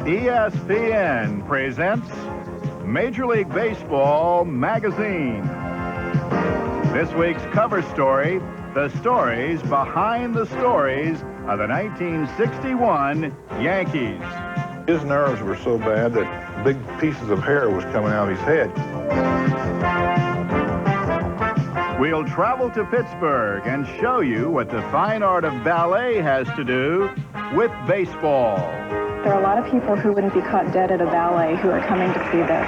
ESPN presents Major League Baseball Magazine. This week's cover story, the stories behind the stories of the 1961 Yankees. His nerves were so bad that big pieces of hair was coming out of his head. We'll travel to Pittsburgh and show you what the fine art of ballet has to do with baseball. There are a lot of people who wouldn't be caught dead at a ballet who are coming to see this.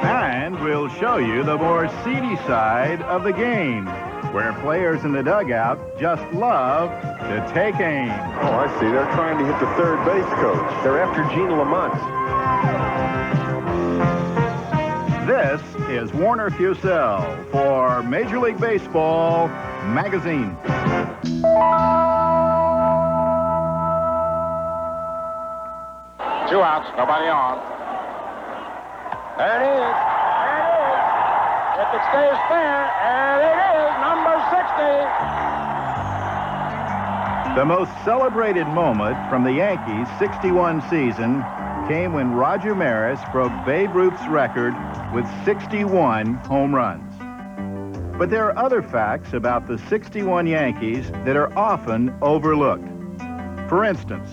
And we'll show you the more seedy side of the game, where players in the dugout just love to take aim. Oh, I see. They're trying to hit the third base coach. They're after Gene Lamont. This is Warner Fussell for Major League Baseball Magazine. 2 outs, nobody on. There it is. There it is. If it stays fair, and it is, number 60. The most celebrated moment from the Yankees' 61 season came when Roger Maris broke Babe Ruth's record with 61 home runs. But there are other facts about the 61 Yankees that are often overlooked. For instance,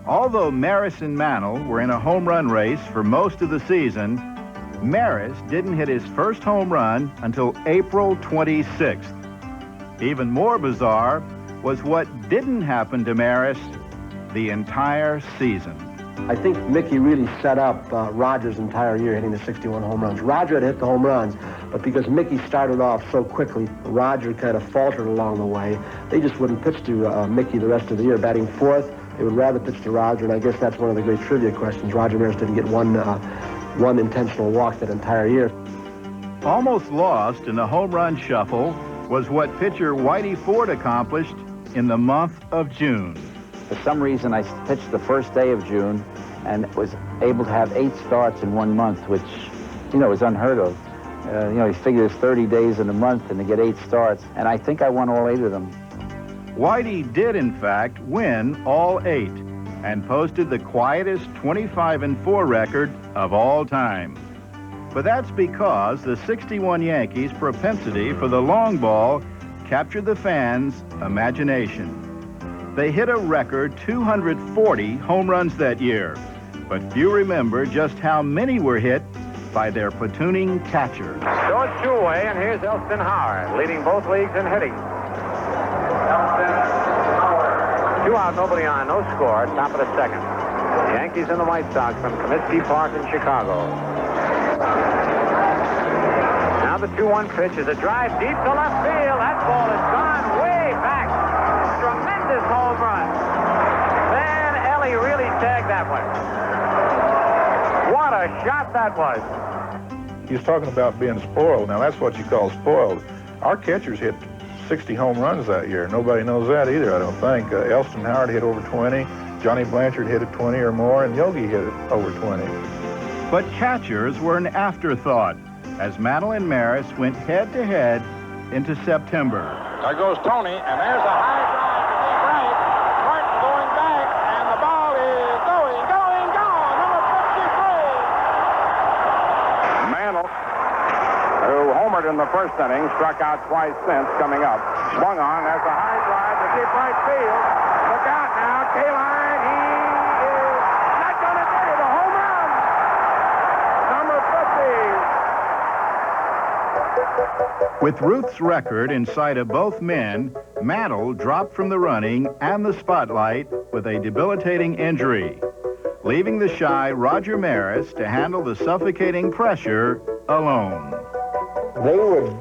although Maris and Mantle were in a home run race for most of the season, Maris didn't hit his first home run until April 26th. Even more bizarre was what didn't happen to Maris the entire season. I think Mickey really set up Roger's entire year hitting the 61 home runs. Roger had hit the home runs, but because Mickey started off so quickly, Roger kind of faltered along the way. They just wouldn't pitch to Mickey the rest of the year. Batting fourth, they would rather pitch to Roger, and I guess that's one of the great trivia questions. Roger Maris didn't get one intentional walk that entire year. Almost lost in the home run shuffle was what pitcher Whitey Ford accomplished in the month of June. For some reason, I pitched the first day of June and was able to have 8 starts in 1 month, which, is unheard of. You figure there's 30 days in a month and to get 8 starts, and I think I won all 8 of them. Whitey did, in fact, win all 8 and posted the quietest 25-4 record of all time. But that's because the 61 Yankees' propensity for the long ball captured the fans' imagination. They hit a record 240 home runs that year, but few remember just how many were hit by their platooning catchers. So it's 2 away, and here's Elston Howard, leading both leagues in hitting. 2 out, nobody on, no score, top of the second. The Yankees and the White Sox from Comiskey Park in Chicago. Now the 2-1 pitch is a drive deep to left field. That ball is gone way back. Tremendous home run. Van Ellie really tagged that one. What a shot that was. He's talking about being spoiled. Now, that's what you call spoiled. Our catchers hit 60 home runs that year. Nobody knows that either, I don't think. Elston Howard hit over 20. Johnny Blanchard hit at 20 or more, and Yogi hit it over 20. But catchers were an afterthought as Mantle and Maris went head-to-head into September. There goes Tony, and there's a high drive to deep right. Martin going back, and the ball is going, number 53. Mantle, who homered in the first inning, struck out twice since coming up. Swung on, there's a high drive to deep right field. Look out now, K-line, he is not going to get it, a home run. Number 50. With Ruth's record in sight of both men, Mantle dropped from the running and the spotlight with a debilitating injury, leaving the shy Roger Maris to handle the suffocating pressure alone. They would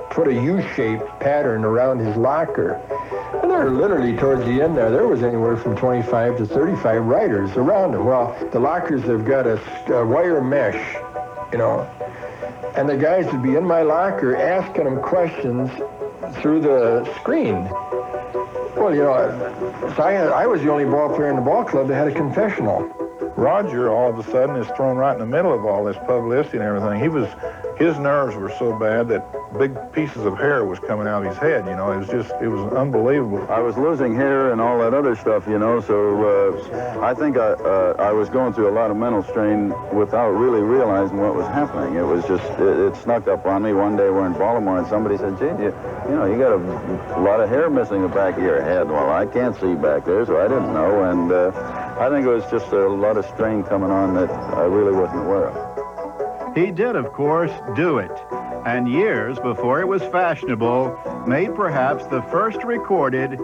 put a U-shaped pattern around his locker. And there literally towards the end there was anywhere from 25 to 35 riders around him. Well, the lockers have got a wire mesh, and the guys would be in my locker asking them questions through the screen. Well, so I was the only ball player in the ball club that had a confessional. Roger, all of a sudden, is thrown right in the middle of all this publicity and everything. His nerves were so bad that big pieces of hair was coming out of his head, you know. It was unbelievable. I was losing hair and all that other stuff, you know, so I think I was going through a lot of mental strain without really realizing what was happening. It was just, it snuck up on me. One day we're in Baltimore and somebody said, "Gee, you know, you got a lot of hair missing the back of your head." Well, I can't see back there, so I didn't know, and I think it was just a lot of strain coming on that I really wasn't aware of. He did, of course, do it, and years before it was fashionable, made perhaps the first recorded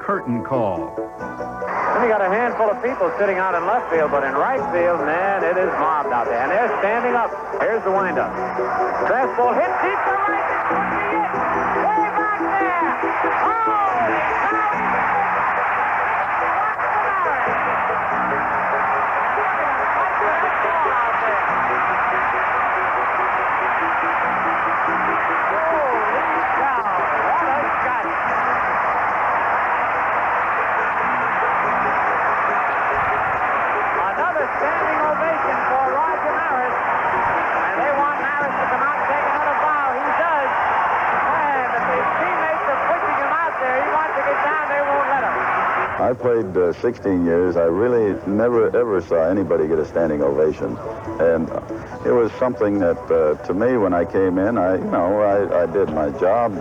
curtain call. Then you got a handful of people sitting out in left field, but in right field, man, it is mobbed out there. And they're standing up. Here's the windup. Fastball hit deep to right. This could be it. Way back there. Standing ovation for Roger Maris, and they want Maris to come out and take another bow. He does. And if his teammates are pushing him out there, he wants to get down, they won't let him. I played 16 years. I really never ever saw anybody get a standing ovation, and it was something that to me when I came in, I did my job.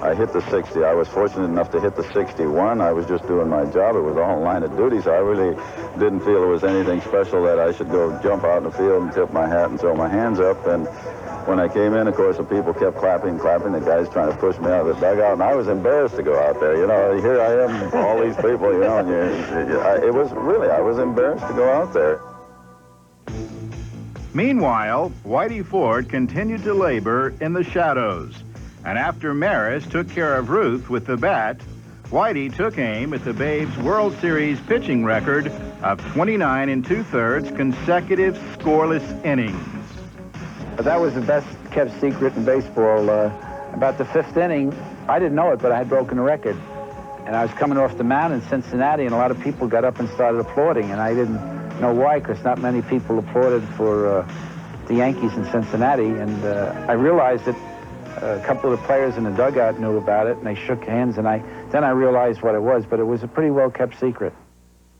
I hit the 60. I was fortunate enough to hit the 61. I was just doing my job. It was all line of duty, so I really didn't feel it was anything special that I should go jump out in the field and tip my hat and throw my hands up. And when I came in, of course, the people kept clapping. The guys trying to push me out of the dugout, and I was embarrassed to go out there. You know, here I am, all these people, you know, and it was really, I was embarrassed to go out there. Meanwhile, Whitey Ford continued to labor in the shadows. And after Maris took care of Ruth with the bat, Whitey took aim at the Babes World Series pitching record of 29 2/3 consecutive scoreless innings. That was the best kept secret in baseball. About the fifth inning, I didn't know it, but I had broken the record. And I was coming off the mound in Cincinnati, and a lot of people got up and started applauding, and I didn't know why, because not many people applauded for the Yankees in Cincinnati. And I realized that a couple of the players in the dugout knew about it, and they shook hands, and then I realized what it was, but it was a pretty well-kept secret.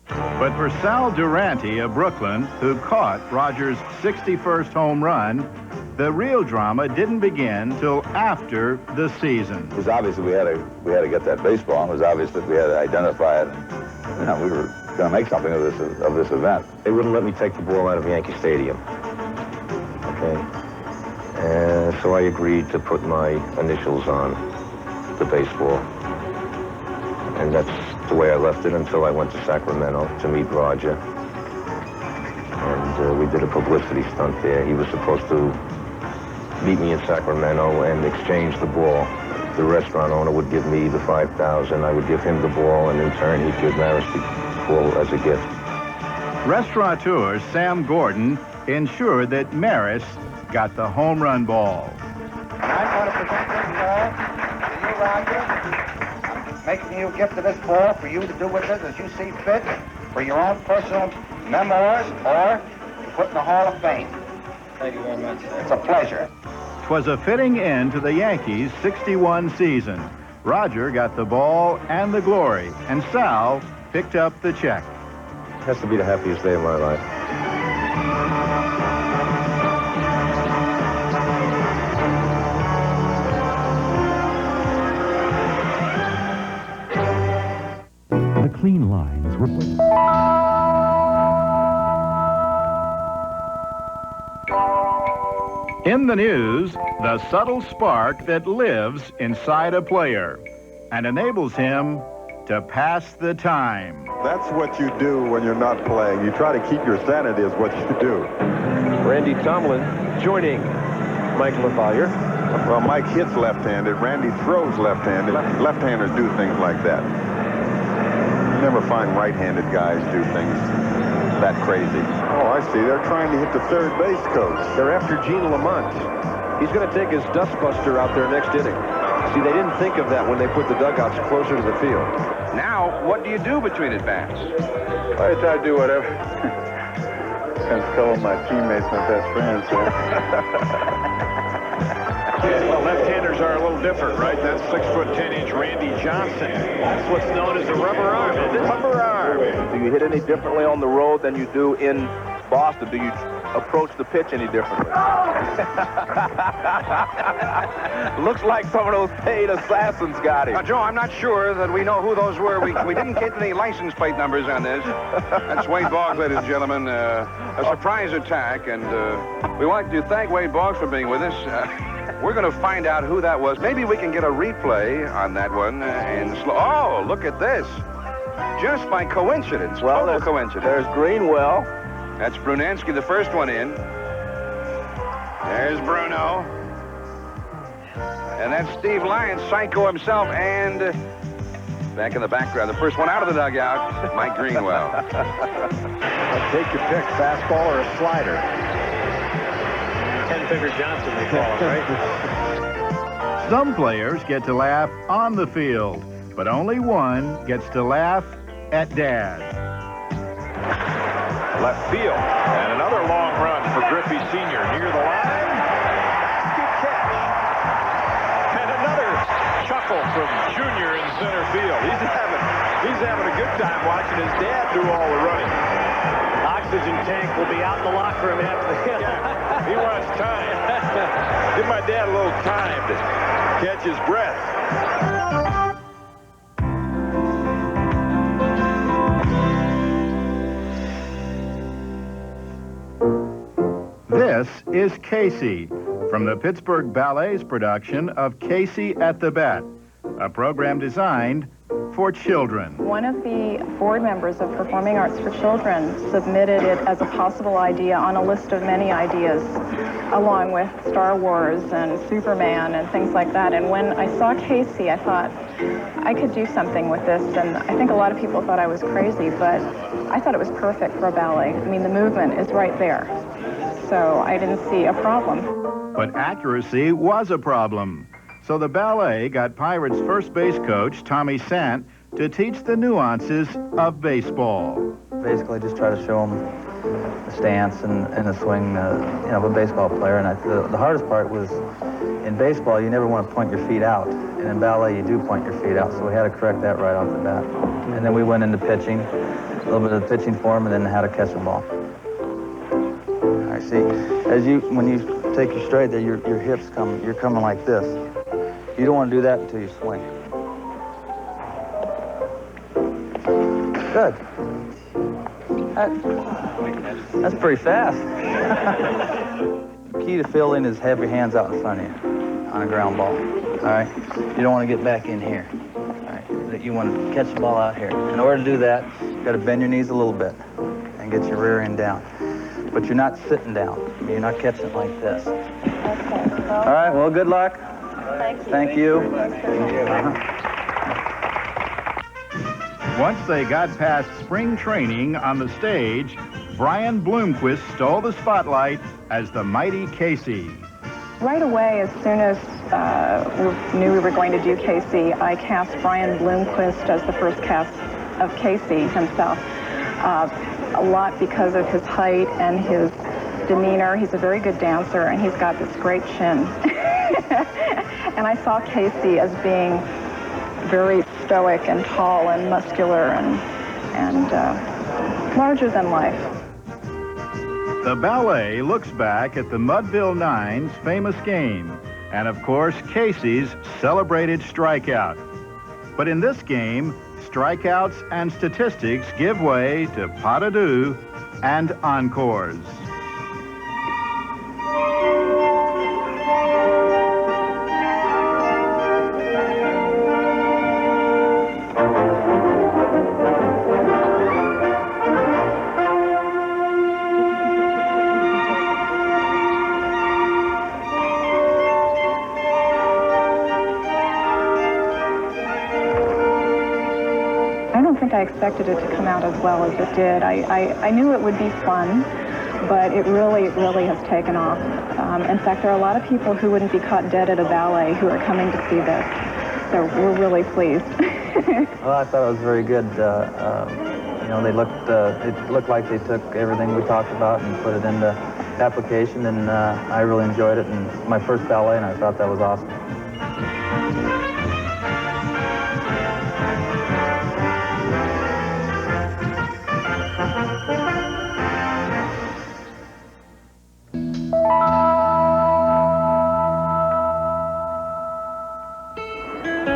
But for Sal Durante of Brooklyn, who caught Rogers' 61st home run, the real drama didn't begin till after the season. It was obvious that we had to get that baseball. It was obvious that we had to identify it. You know, we were going to make something of this event. They wouldn't let me take the ball out of Yankee Stadium. Okay. So I agreed to put my initials on the baseball. And that's the way I left it until I went to Sacramento to meet Roger. And we did a publicity stunt there. He was supposed to meet me in Sacramento and exchange the ball. The restaurant owner would give me the $5,000. I would give him the ball, and in turn, he'd give Maris the ball as a gift. Restaurateur Sam Gordon ensured that Maris got the home run ball. I'm going to present this ball to you, Roger. I'm making you a gift of this ball for you to do with it as you see fit, for your own personal memoirs, or put in the Hall of Fame. Thank you very much. It's a pleasure. 'Twas a fitting end to the Yankees' 61 season. Roger got the ball and the glory, and Sal picked up the check. It has to be the happiest day of my life. The clean lines were put. In the news, the subtle spark that lives inside a player and enables him to pass the time. That's what you do when you're not playing. You try to keep your sanity is what you do. Randy Tomlin joining Mike LaValliere. Well, Mike hits left-handed. Randy throws left-handed. Left-handers do things like that. You never find right-handed guys do things that crazy. Oh, I see. They're trying to hit the third base coach. They're after Gene Lamont. He's going to take his dustbuster out there next inning. See, they didn't think of that when they put the dugouts closer to the field. Now, what do you do between at-bats? I try to do whatever. Since a couple of my teammates, my best friends. Well, left-handers are a little different, right? That's 6'10" Randy Johnson. That's what's known as a rubber arm, isn't it? Rubber arm. Do you hit any differently on the road than you do in Boston? Do you approach the pitch any differently? Looks like some of those paid assassins got him. Now, Joe, I'm not sure that we know who those were. We didn't get any license plate numbers on this. That's Wade Boggs, ladies and gentlemen. A surprise attack, and we want to thank Wade Boggs for being with us. We're going to find out who that was. Maybe we can get a replay on that one. Oh, look at this. Just by coincidence. Well, Total coincidence. There's Greenwell. That's Brunansky, the first one in. There's Bruno. And that's Steve Lyons, Psycho himself, and back in the background, the first one out of the dugout, Mike Greenwell. Take your pick, fastball or a slider. 10-finger Johnson, they call him, right? Some players get to laugh on the field, but only one gets to laugh at Dad. Left field, and another long run for Griffey Sr. near the line. Basket catch. And another chuckle from Junior in center field. He's having a good time watching his dad do all the running. Oxygen tank will be out in the locker room after the hit. Yeah, he wants time. Give my dad a little time to catch his breath. This is Casey from the Pittsburgh Ballet's production of Casey at the Bat, a program designed for children. One of the board members of Performing Arts for Children submitted it as a possible idea on a list of many ideas, along with Star Wars and Superman and things like that. And when I saw Casey, I thought I could do something with this. And I think a lot of people thought I was crazy, but I thought it was perfect for a ballet. I mean, the movement is right there. So I didn't see a problem. But accuracy was a problem. So the ballet got Pirates first base coach Tommy Sant to teach the nuances of baseball. Basically, just try to show them the stance and the swing, of a baseball player. And the hardest part was, in baseball, you never want to point your feet out. And in ballet, you do point your feet out. So we had to correct that right off the bat. And then we went into pitching, a little bit of pitching form, and then how to catch the ball. All right, see, when you take your straight there, your hips you're coming like this. You don't want to do that until you swing. Good. That's pretty fast. The key to fielding is have your hands out in front of you on a ground ball. All right? You don't want to get back in here. All right? You want to catch the ball out here. In order to do that, you got to bend your knees a little bit and get your rear end down. But you're not sitting down. You're not catching it like this. Okay. All right, well, good luck. Thank you. Once they got past spring training on the stage, Brian Bloomquist stole the spotlight as the mighty Casey. Right away, as soon as we knew we were going to do Casey, I cast Brian Bloomquist as the first cast of Casey himself. A lot because of his height and his demeanor. He's a very good dancer, and he's got this great chin. And I saw Casey as being very stoic and tall and muscular and larger than life. The ballet looks back at the Mudville Nine's famous game, and of course, Casey's celebrated strikeout. But in this game, strikeouts and statistics give way to pas de deux and encores. I expected it to come out as well as it did. I knew it would be fun, but it really has taken off. In fact, there are a lot of people who wouldn't be caught dead at a ballet who are coming to see this. So we're really pleased. Well, I thought it was very good. You know, it looked like they took everything we talked about and put it into application, and I really enjoyed it. And it's my first ballet, and I thought that was awesome.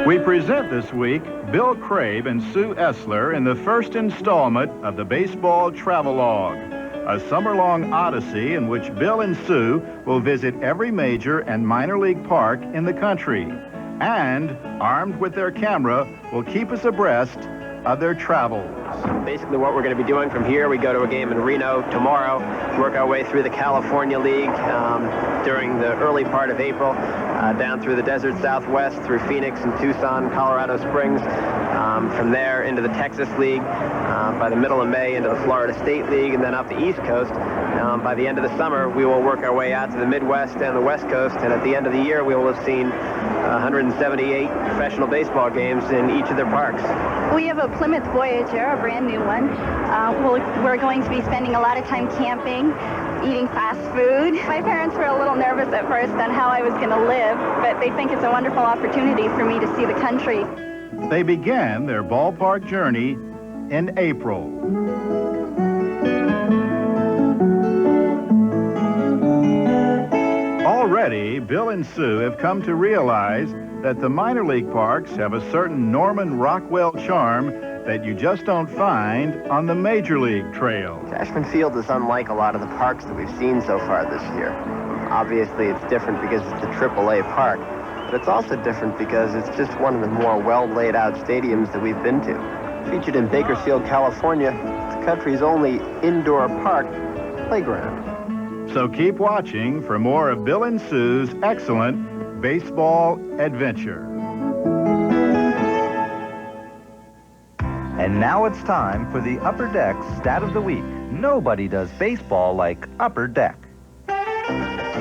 We present this week Bill Crabe and Sue Essler in the first installment of the Baseball Travelogue, a summer-long odyssey in which Bill and Sue will visit every major and minor league park in the country, and, armed with their camera, will keep us abreast of their travels. Basically what we're going to be doing from here, we go to a game in Reno tomorrow, work our way through the California League during the early part of April, down through the desert Southwest, through Phoenix and Tucson, Colorado Springs, from there into the Texas League, by the middle of May into the Florida State League, and then up the East Coast. By the end of the summer, we will work our way out to the Midwest and the West Coast, and at the end of the year, we will have seen 178 professional baseball games in each of their parks. We have a Plymouth Voyager, a brand new one. We're going to be spending a lot of time camping, eating fast food. My parents were a little nervous at first on how I was going to live, but they think it's a wonderful opportunity for me to see the country. They began their ballpark journey in April. Already, Bill and Sue have come to realize that the minor league parks have a certain Norman Rockwell charm that you just don't find on the major league trail. Cashman Field is unlike a lot of the parks that we've seen so far this year. Obviously, it's different because it's a AAA park, but it's also different because it's just one of the more well-laid-out stadiums that we've been to. Featured in Bakersfield, California, it's the country's only indoor park playground. So keep watching for more of Bill and Sue's excellent baseball adventure. And now it's time for the Upper Deck Stat of the Week. Nobody does baseball like Upper Deck.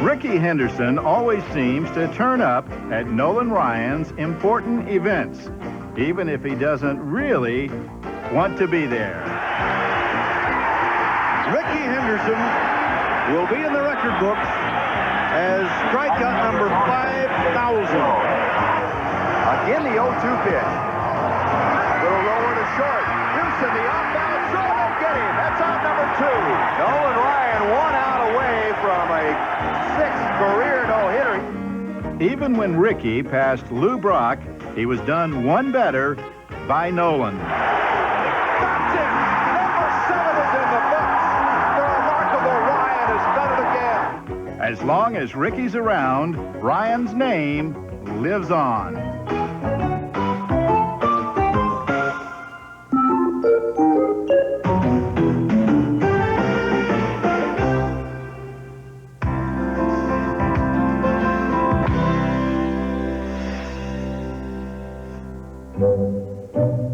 Ricky Henderson always seems to turn up at Nolan Ryan's important events, even if he doesn't really want to be there. Ricky Henderson will be in the record books as strikeout number 5,000. Again, the 0-2 pitch. Little roller to short. Houston, the outbound throw, they'll get him. That's out number 2. Nolan Ryan 1 out away from a 6th career no-hitter. Even when Ricky passed Lou Brock, he was done one better by Nolan. That's it. Number 7 is in the books. The remarkable Ryan has done it again. As long as Ricky's around, Ryan's name lives on.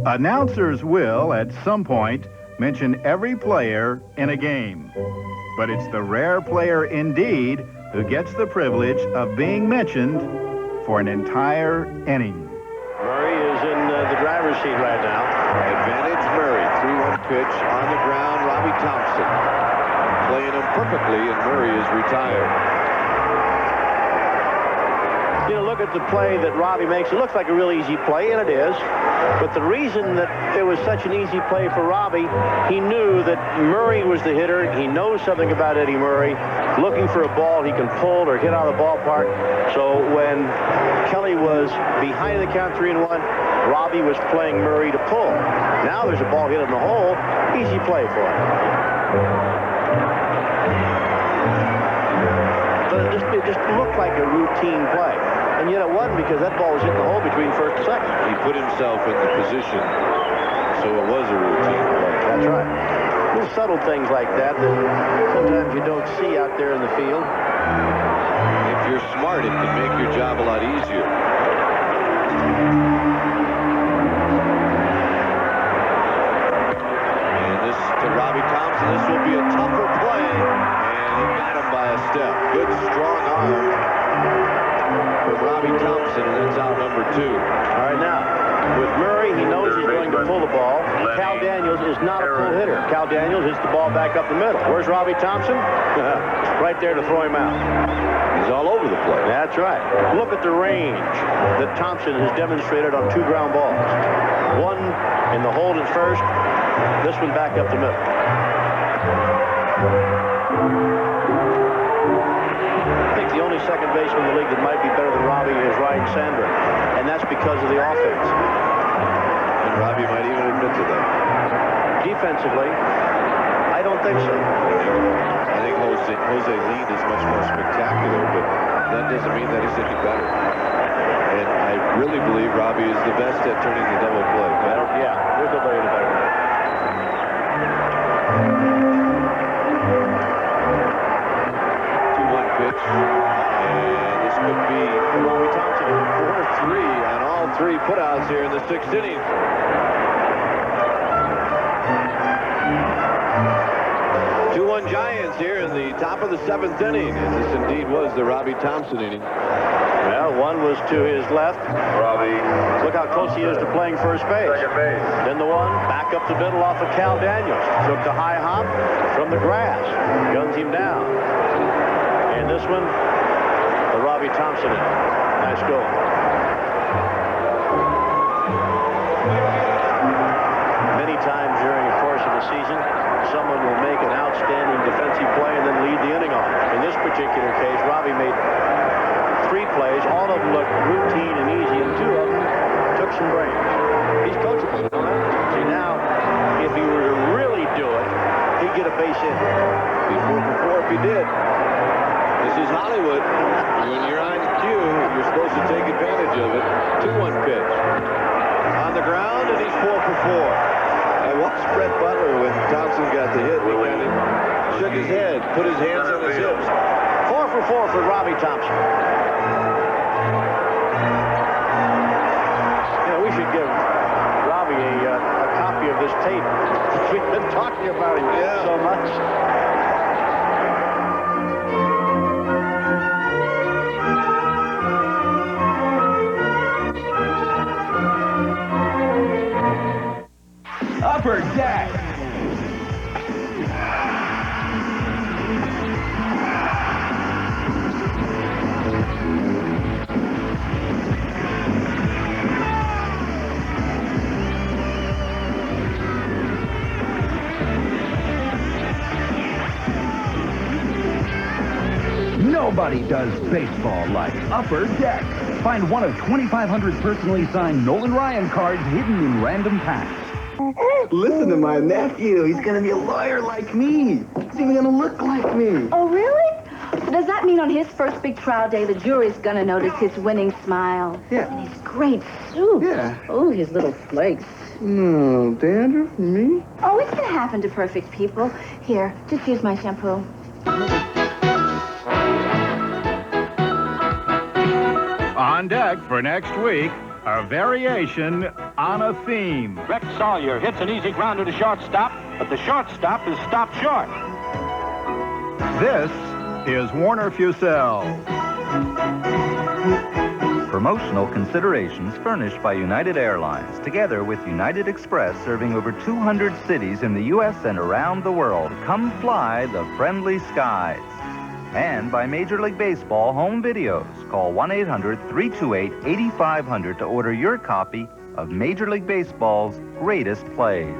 Announcers will, at some point, mention every player in a game. But it's the rare player indeed who gets the privilege of being mentioned for an entire inning. Murray is in the driver's seat right now. Advantage Murray. 3-1 pitch on the ground. Robbie Thompson playing him perfectly, and Murray is retired. You know, look at the play that Robbie makes. It looks like a real easy play, and it is. But the reason that it was such an easy play for Robbie, he knew that Murray was the hitter. He knows something about Eddie Murray, looking for a ball he can pull or hit out of the ballpark. So when Kelly was behind the count 3-1, Robbie was playing Murray to pull. Now there's a ball hit in the hole. Easy play for him. But it just looked like a routine play. And yet it wasn't, because that ball was hit in the hole between first and second. He put himself in the position, so it was a routine play. That's right. Little subtle things like that sometimes you don't see out there in the field. If you're smart, it can make your job a lot easier. And this to Robbie Thompson. This will be a tougher play. And he got him by a step. Good, strong arm from Robbie Thompson, and that's out number 2. All right, now, With Murray, he knows he's going to pull the ball. Cal Daniels is not a pull hitter. Cal Daniels hits the ball back up the middle. Where's Robbie Thompson? Right there to throw him out. He's all over the place. That's right. Look at the range that Thompson has demonstrated on 2 ground balls. One in the hold at first, this one back up the middle. I think the only second baseman in the league that might be better than Robbie is Ryan Sandberg, and that's because of the offense. And Robbie might even admit to that. Defensively, I don't think so. I think Jose Lean is much more spectacular, but that doesn't mean that he's any better. And I really believe Robbie is the best at turning the double play. Yeah, there's nobody in the better. 2-1 pitch, and this could be Robbie Thompson. 4-3 on all 3 putouts here in the 6th inning. Giants here in the top of the 7th inning, and this indeed was the Robbie Thompson inning. Well, one was to his left. Robbie. Look how close he is to playing first base. Second base. Then the one back up the middle off of Cal Daniels. Took the high hop from the grass. Guns him down. And this one, the Robbie Thompson inning. Nice goal. Many times during the course of the season, someone will make an outstanding defensive play and then lead the inning off. In this particular case, Robbie made 3 plays. All of them looked routine and easy, and 2 of them took some brains. He's coachable. See, now, if he were to really do it, he'd get a base hit. He'd 4 for 4 if he did. This is Hollywood. When you're on cue, you're supposed to take advantage of it. 2-1 pitch. On the ground, and he's 4 for 4. I watched Brett Butler when Thompson got the hit. He kind of shook his head, put his hands on his hips. 4 for 4 for Robbie Thompson. You know, we should give Robbie a copy of this tape. We've been talking about him so much. Upper Deck. Nobody does baseball like Upper Deck. Find one of 2,500 personally signed Nolan Ryan cards hidden in random packs. Listen to my nephew. He's going to be a lawyer like me. He's even going to look like me. Oh, really? So does that mean on his first big trial day, the jury's going to notice his winning smile? Yeah. And his great suit. Yeah. Oh, his little flakes. No, dandruff? Me? Oh, it's going to happen to perfect people. Here, just use my shampoo. On deck for next week, a variation on a theme. Rex Sawyer hits an easy grounder to shortstop, but the shortstop is stopped short. This is Warner Fussell. Promotional considerations furnished by United Airlines, together with United Express, serving over 200 cities in the U.S. and around the world. Come fly the friendly skies. And by Major League Baseball home videos. Call 1-800-328-8500 to order your copy of Major League Baseball's greatest plays.